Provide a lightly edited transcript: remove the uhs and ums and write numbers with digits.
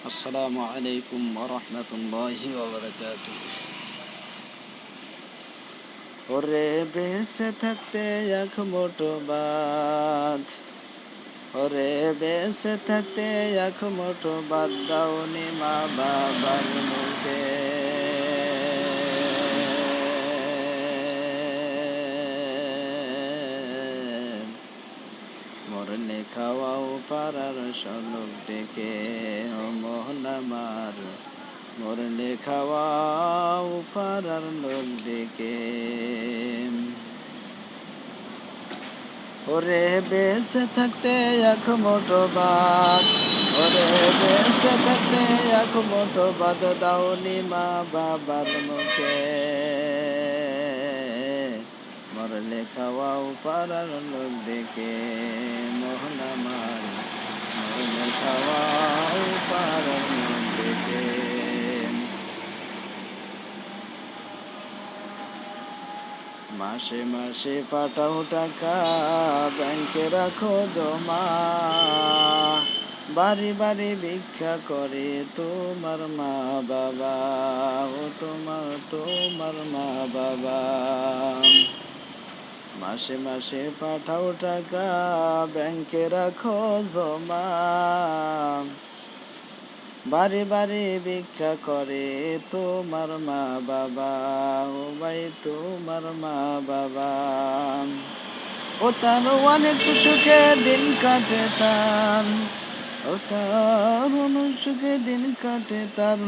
আসসালামু আলাইকুম ওয়া রাহমাতুল্লাহি ওয়া বারাকাতুহু। ওরে বেঁচে থাকতে এক মুঠো ভাত, ওরে বেঁচে থাকতে এক মুঠো ভাত দাওনি মা বাবার মুখে। মরলে খাওয়াও পারার সনক ডেকে, ও মোহন আমার মরলে খাওয়াও পারার লোক ডেকে। ওরে বেঁচে থাকতে এক মুঠো ভাত, ওরে বেঁচে থাকতে এক মুঠো ভাত দাওনি মা বাবার মুখে। মরলে খাওয়াও পারার লোক ডেকে, মোহন আমার মরলে খাওয়াও পারার লোক ডেকে। মাসে মাসে পাঠাও টাকা ব্যাংকে রাখো জমা, বাড়ি বাড়ি ভিক্ষা করে তোমার মা বাবা, ও তোমার মা বাবা। মাসে মাসে পাঠাও টাকা ব্যাংকে রাখো জমা, বাড়ি বাড়ি ভিক্ষা করে তোমার মা বাবা, ও ভাই তোমার মা বাবা। ও তার অনেক সুখে দিন কাটে তার, ও তার অনেক সুখে দিন কাটে তার,